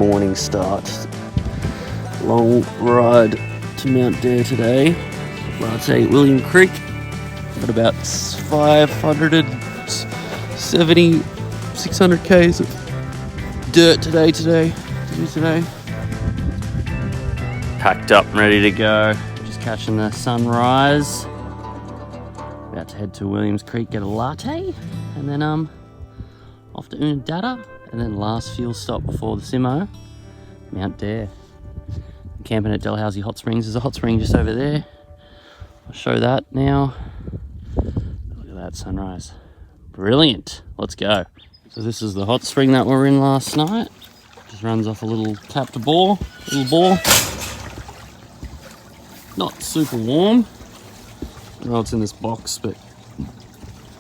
morning start. Long ride to Mount Dare today. Latte William Creek. Got about 570, 600 k's of dirt today. Packed up and ready to go. Just catching the sunrise. About to head to Williams Creek, get a latte, and then off to Unadata, and then last fuel stop before the Simo, Mount Dare. I'm camping at Dalhousie Hot Springs. There's a hot spring just over there. I'll show that now. Look at that sunrise. Brilliant. Let's go. So this is the hot spring that we were in last night. Just runs off a little capped bore, Not super warm. I know it's in this box, but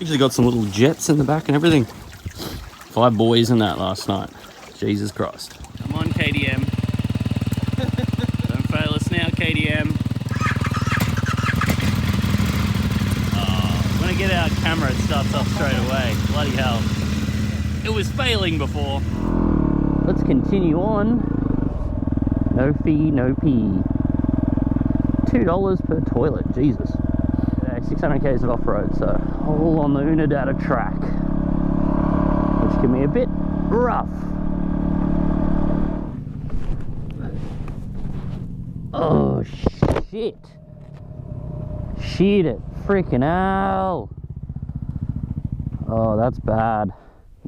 actually got some little jets in the back and everything. 5 boys in that last night. Jesus Christ. Come on, KDM. Don't fail us now, KDM. Oh, when I get out camera, it starts up straight away. Bloody hell. It was failing before. Let's continue on. No fee, no pee. $2 per toilet, Jesus. 600 k's of off-road, so all on the Unadata track, which can be a bit rough. Oh shit. Shit it, freaking hell. Oh, that's bad.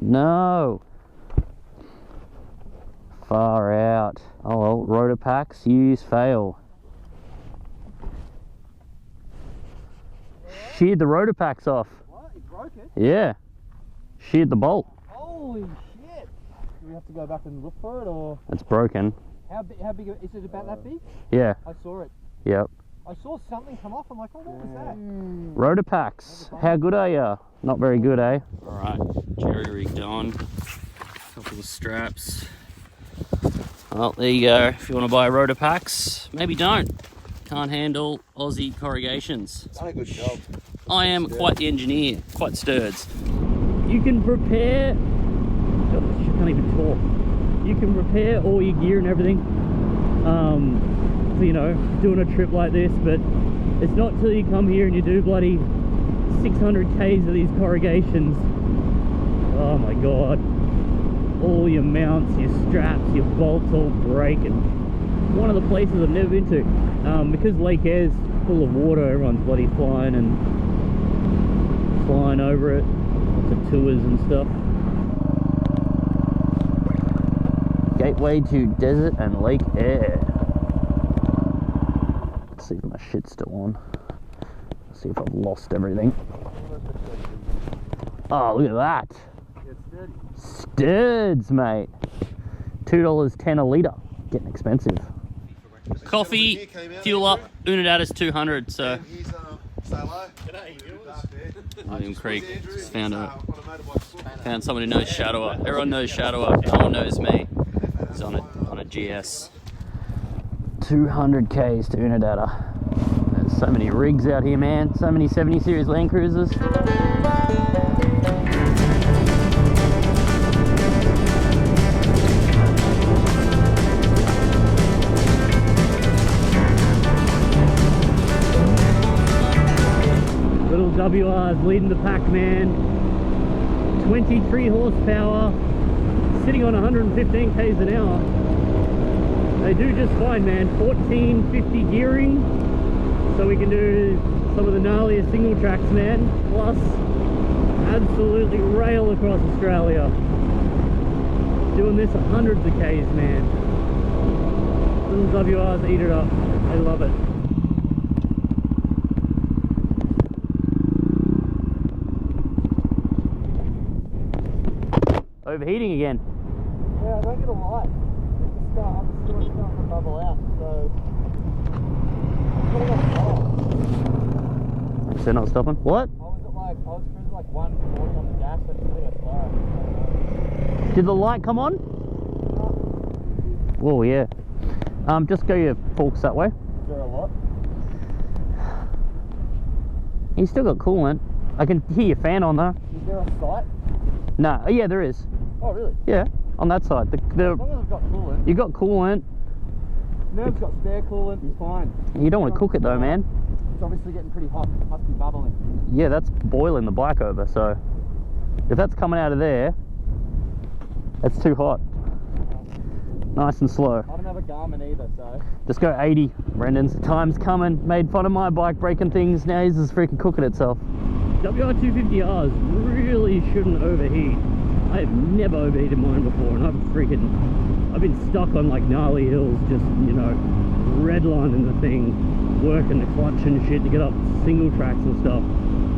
No. Far out. Oh well, rotor packs, use, fail. Sheared the rotor packs off. What? You broke it? Yeah. Sheared the bolt. Holy shit! Do we have to go back and look for it, or? It's broken. How big is it, about that big? Yeah. I saw it. Yep. I saw something come off. I'm like, oh, what was that? Rotor packs. How good are ya? Not very good, eh? Alright, jerry rigged on. Couple of straps. Well, there you go. If you want to buy rotor packs, maybe don't. Can't handle Aussie corrugations. Done a good job. I am quite the engineer, quite sturds. You can prepare, gosh, I can't even talk. You can prepare all your gear and everything, for, you know, doing a trip like this, but it's not till you come here and you do bloody 600 k's of these corrugations. Oh my God. All your mounts, your straps, your bolts all break, and one of the places I've never been to. Because Lake Aire's full of water, everyone's bloody flying over it to tours and stuff. Gateway to desert and Lake Aire. Let's see if my shit's still on. Let's see if I've lost everything. Oh, look at that. Sturds, mate. $2.10 a litre. Getting expensive. Coffee, fuel up, Unadata's 200, so William Creek. Just found someone who knows Shadow Up. Everyone knows Shadow Up, no one knows me. He's on a GS. 200 k's to Unadata. There's so many rigs out here, man. So many 70 series Land Cruisers. WR's leading the pack, man. 23 horsepower, sitting on 115 k's an hour. They do just fine, man. 1450 gearing, so we can do some of the gnarliest single tracks, man. Plus, absolutely rail across Australia. Doing this at hundreds of k's, man. Little WRs eat it up. They love it. Overheating again. Yeah, I don't get a light. I'm starting to bubble out, so Is that not stopping? What? I was cruising like 140 on the dash, so it's slow. Did the light come on? Oh yeah. Just go your forks that way. Is there a lot? You still got coolant. I can hear your fan on though. Is there a sight? No, oh, yeah, there is. Oh really? Yeah. On that side. As long as I've got coolant. You got coolant. Nerve's got spare coolant, it's fine. You don't want to cook it though, man. It's obviously getting pretty hot. It must be bubbling. Yeah, that's boiling the bike over, so if that's coming out of there, that's too hot. Nice and slow. I don't have a Garmin either, so. Just go 80, Brendan's. Time's coming. Made fun of my bike breaking things. Now he's just freaking cooking itself. WR250Rs really shouldn't overheat. I've never overheated mine before, and I've been stuck on like gnarly hills, just, you know, redlining the thing, working the clutch and shit to get up single tracks and stuff,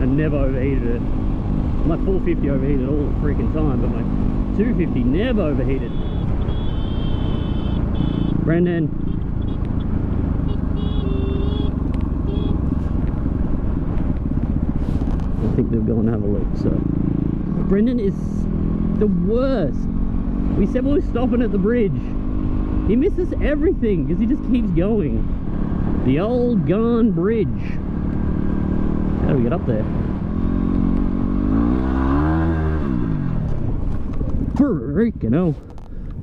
and never overheated it. My 450 overheated all the freaking time, but my 250 never overheated. Brendan. I think they'll go and have a look, so. Brendan is the worst. We said we were stopping at the bridge. He misses everything because he just keeps going. The old gone bridge. How do we get up there? Freaking hell.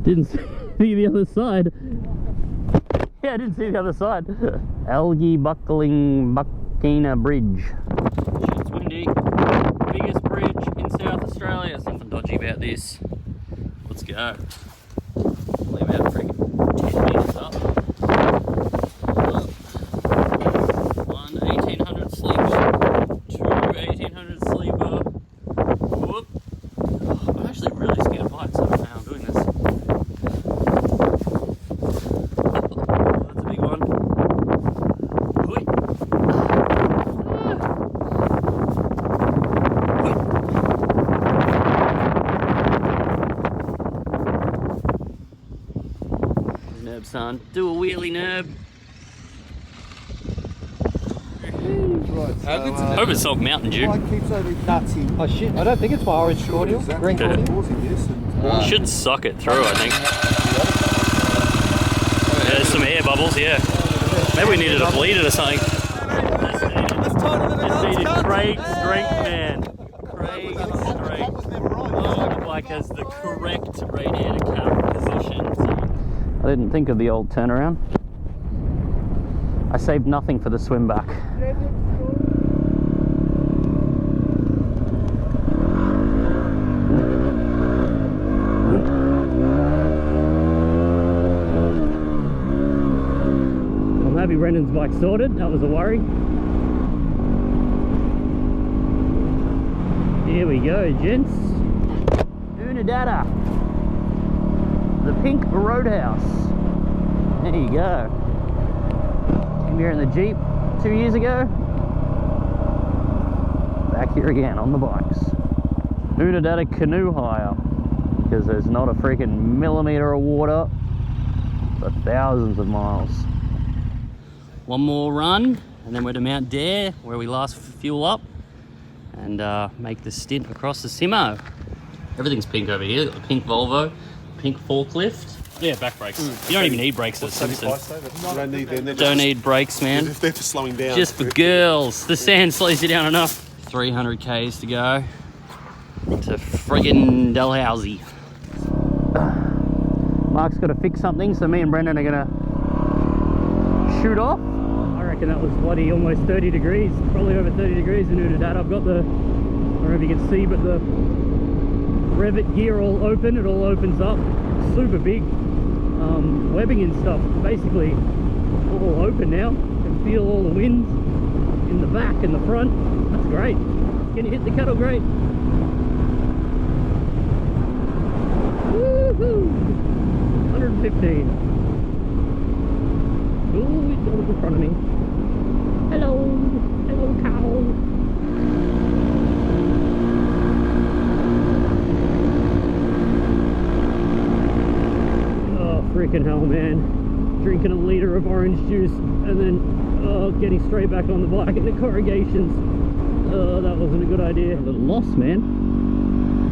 Didn't see the other side. Yeah, I didn't see the other side. Algae Buckling Buckina Bridge. Shit's windy. Biggest bridge in South Australia. There's nothing dodgy about this. Let's go. Only about freaking 10 metres up. One 1800 sleeper. Two 1800 sleeper. Whoop. Oh, I'm actually really scared of bikes. I don't know how I'm doing this. That's a big one. Whee. Nerb, son. Do a wheelie, Nerb. Oversold Mountain Dew. Why keeps over nutsy? Oh shit, I don't think it's my orange cordial. Green cordial. Should suck it through, I think. Yeah, there's some air bubbles, yeah. Maybe we needed to bleed it or something. Just needed Craig's strength, man. Craig's strength. Oh, the bike has the correct radiator cap position. So. I didn't think of the old turnaround. I saved nothing for the swim back. I'm happy Brendan's bike sorted. That was a worry. Here we go, gents. Unadata. The Pink Roadhouse. There you go. Came here in the Jeep 2 years ago. Back here again on the bikes. Unadata canoe hire. Because there's not a freaking millimeter of water for thousands of miles. One more run, and then we're to Mount Dare, where we last fuel up, and make the stint across the Simo. Everything's pink over here. Got the pink Volvo, pink forklift. Yeah, back brakes. You don't even need brakes at Simpson. You don't need them. Don't need brakes, man. They're for slowing down. Just for girls. The sand slows you down enough. 300 k's to go to friggin' Dalhousie. Mark's got to fix something, so me and Brendan are gonna shoot off. I reckon that was bloody almost 30 degrees, probably over 30 degrees in Unadata. I've got the, I don't know if you can see, but the Revit gear all open. It all opens up. Super big. Webbing and stuff, basically all open now. Can feel all the winds in the back and the front. That's great. Can you hit the kettle grate? Woohoo! 115. Ooh, he's got it in front of me. Hello! Hello, cow! Freaking hell, man. Drinking a litre of orange juice and then getting straight back on the bike and the corrugations. That wasn't a good idea. A little lost, man.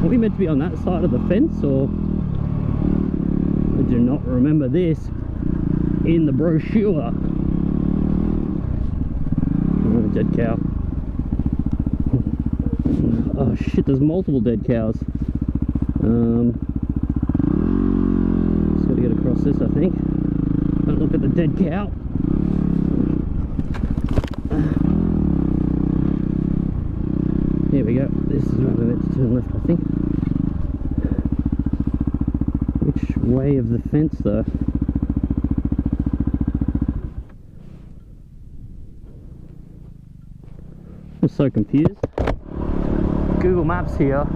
Are we meant to be on that side of the fence, or? I do not remember this in the brochure. Oh, dead cow. Oh shit, there's multiple dead cows. dead cow. Here we go. This is where we're about to turn left, I think. Which way of the fence, though? I'm so confused. Google Maps here.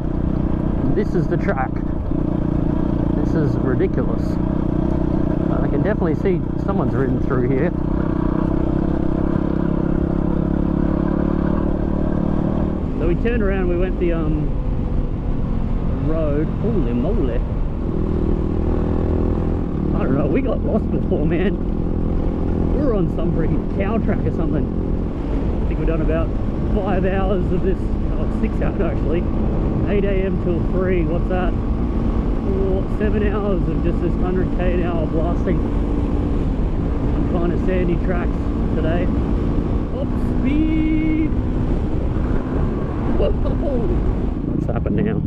This is the track. This is ridiculous. I can definitely see someone's ridden through here. So we turned around, we went the road. Holy moly. I don't know, we got lost before, man. We were on some freaking cow track or something. I think we've done about 5 hours of this, oh, 6 hours actually. 8 AM till 3, what's that? 7 hours of just this 100k an hour blasting on kind of sandy tracks today. Up speed! Whoa. What's happened now?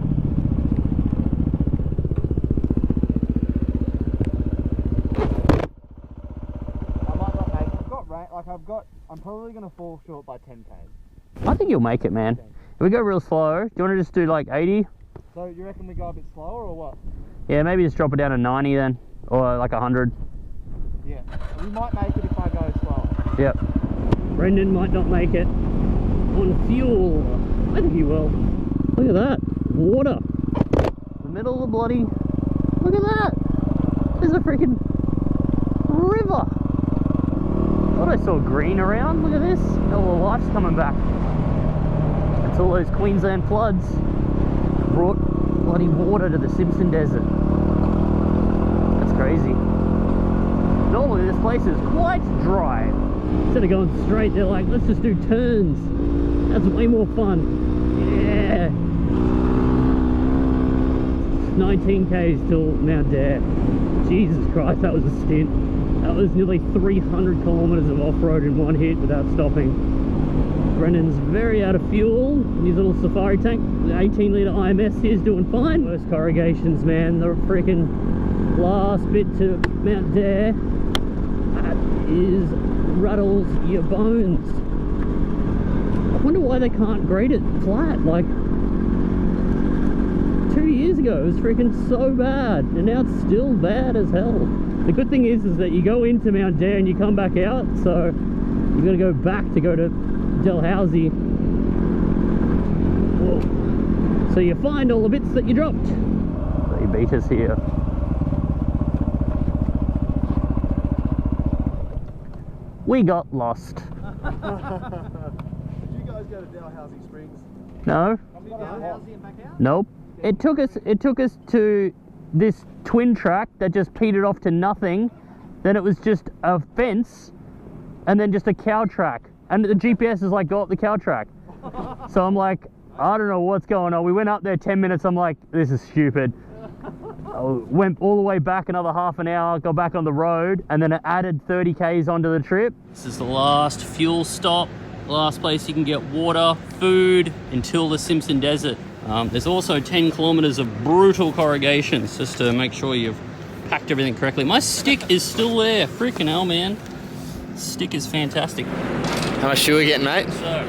I might not make it. I've got rain, like I'm probably gonna fall short by 10k. I think you'll make it, man. If we go real slow, do you want to just do like 80? So you reckon we go a bit slower or what? Yeah, maybe just drop it down to 90 then, or like 100. Yeah, we might make it if I go slower. Yep. Brendan might not make it on fuel. I think he will. Look at that, water. The middle of the bloody, look at that. There's a freaking river. Thought I saw green around, look at this. Hell, the life's coming back. It's all those Queensland floods brought bloody water to the Simpson desert. That's crazy. Normally this place is quite dry. Instead of going straight, they're like, let's just do turns. That's way more fun. Yeah. 19 k's till Mount Dare. Jesus Christ, that was a stint. That was nearly 300 kilometers of off-road in one hit without stopping. Brendan's very out of fuel. His little safari tank, the 18 litre IMS here is doing fine. Worst corrugations, man. The freaking last bit to Mount Dare. That is rattles your bones. I wonder why they can't grade it flat. Like 2 years ago, it was freaking so bad, and now it's still bad as hell. The good thing is that you go into Mount Dare and you come back out, so you got to go back to go to Dalhousie. Whoa. So you find all the bits that you dropped. They beat us here. We got lost. Did you guys go to Dalhousie Springs? No. Dalhousie and back out? Nope. It took us to this twin track that just petered off to nothing. Then it was just a fence and then just a cow track. And the GPS is like, go up the cow track. So I'm like, I don't know what's going on. We went up there 10 minutes. I'm like, this is stupid. Went all the way back another half an hour, got back on the road, and then it added 30 k's onto the trip. This is the last fuel stop, last place you can get water, food, until the Simpson Desert. There's also 10 kilometers of brutal corrugations, just to make sure you've packed everything correctly. My stick is still there, freaking hell, man. Stick is fantastic. How much fuel are we getting, mate? So,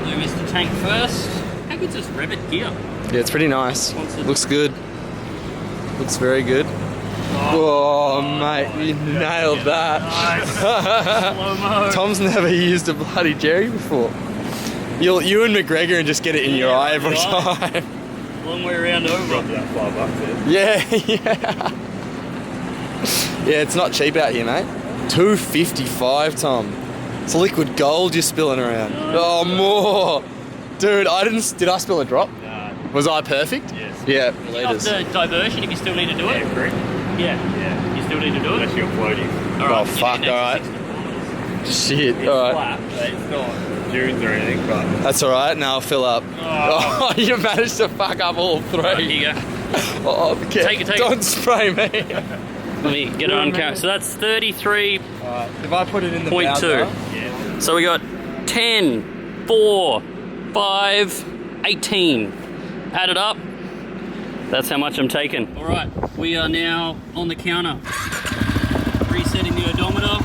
do Mr. Tank first. How good's this Revit gear? Yeah, it's pretty nice. Looks good. Looks very good. Oh, mate, you nailed that. Nice. Slow-mo. Tom's never used a bloody Jerry before. You and McGregor and just get it in your eye every time. Long way around over. Drop that $5 in. Yeah. Yeah, it's not cheap out here, mate. $255, Tom. It's liquid gold you're spilling around. Oh, more. Dude, did I spill a drop? No. Was I perfect? Yes. Yeah, Off the diversion if you still need to do it. Yeah, correct. Yeah. You still need to do it? Unless you're floating. Alright, Oh, fuck, alright. Shit, It's alright. flat, but it's not dunes or anything, but... That's alright, now I'll fill up. Oh, you managed to fuck up all three. Right, here you go. Oh, okay. Take it. Don't spray me. Let me get it on camera. So that's 33.2. If I put it in the Bowser, Yeah. So we got 10, 4, 5, 18. Add it up. That's how much I'm taking. All right, we are now on the counter. resetting the odometer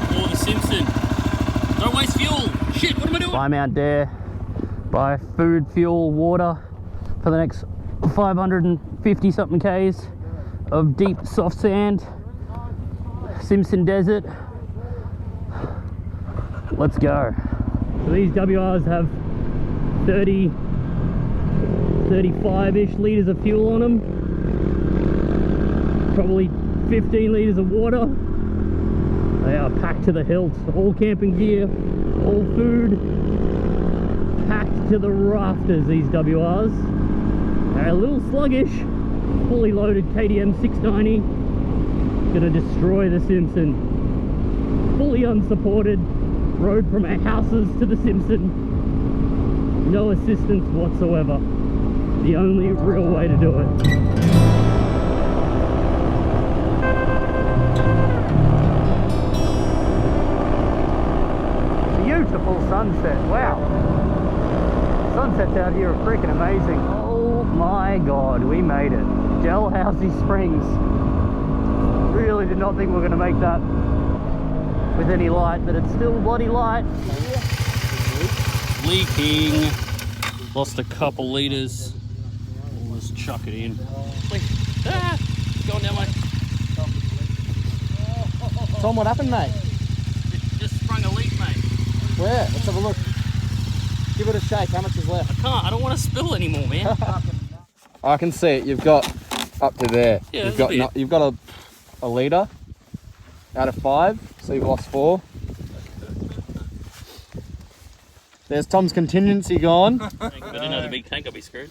for the Simpson. Don't waste fuel. Shit, what am I doing? I'm out there, buy food, fuel, water for the next 550 something Ks of deep soft sand, Simpson desert. Let's go. So these WRs have 30, 35-ish litres of fuel on them. Probably 15 litres of water. They are packed to the hilt. All camping gear, all food, packed to the rafters, these WRs. They're a little sluggish. Fully loaded KTM 690. Gonna destroy the Simpson. Fully unsupported. Rode from our houses to the Simpson. No assistance whatsoever. The only real way to do it. Beautiful sunset, wow. Sunsets out here are freaking amazing. Oh my God, we made it. Dalhousie Springs. Really did not think we were gonna make that with any light, but it's still bloody light. Leaking. Lost a couple litres. We'll just chuck it in. Ah, going down my... Tom, what happened, mate? It just sprung a leak, mate. Where? Let's have a look. Give it a shake. How much is left? I can't. I don't want to spill anymore, man. I can see it. You've got up to there. Yeah, you've got a litre out of 5, so you've lost 4. There's Tom's contingency gone. If I didn't have the big tank, I'd be screwed.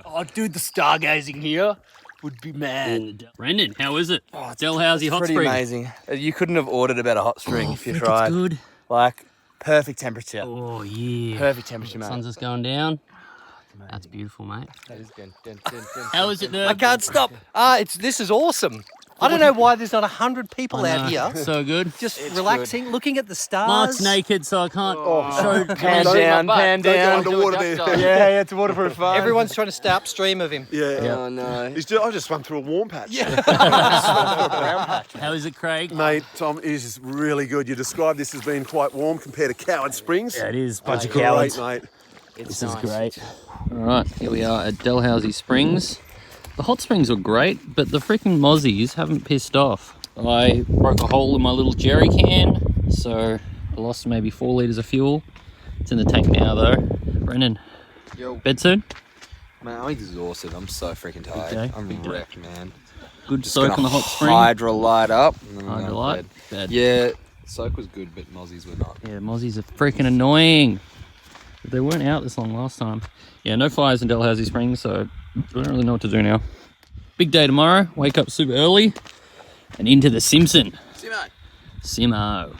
Oh, dude, the stargazing here would be mad. Brendan, how is it? Dalhousie hot Pretty spring. amazing. You couldn't have ordered a better hot spring if you frick, tried. It's good. Like, perfect temperature. Oh yeah. Perfect temperature, mate. Sun's just going down. That's beautiful, mate. That is good. How is it there? I can't stop. This is awesome. I don't know why there's not 100 people out here So good. just relaxing, looking at the stars. Mark's naked, so I can't show. Pan down. Underwater there. Yeah, it's waterproof fun. Everyone's trying to stay upstream of him. Yeah. Oh, no. I just swam through a warm patch. How is it, Craig? Mate, Tom, it is really good. You described this as being quite warm compared to Coward Springs. Yeah, it is. Bunch of Great, cowards. mate. This is great. All right, here we are at Dalhousie Springs. The hot springs were great, but the freaking mozzies haven't pissed off. I broke a hole in my little jerry can, so I lost maybe 4 litres of fuel. It's in the tank now, though. Brendan, Yo. bed soon? Man, I'm exhausted. I'm so freaking tired. Okay, I'm big day. wrecked, man. Good Just soak gonna on the hot spring. Hydrolyte up. And then I'm going to Hydrolyte? bed. Bed. Yeah, soak was good, but mozzies were not. Yeah, mozzies are freaking annoying. But they weren't out this long last time. Yeah, no fires in Dalhousie Springs, so I don't really know what to do now. Big day tomorrow. Wake up super early and into the Simpson. Simo.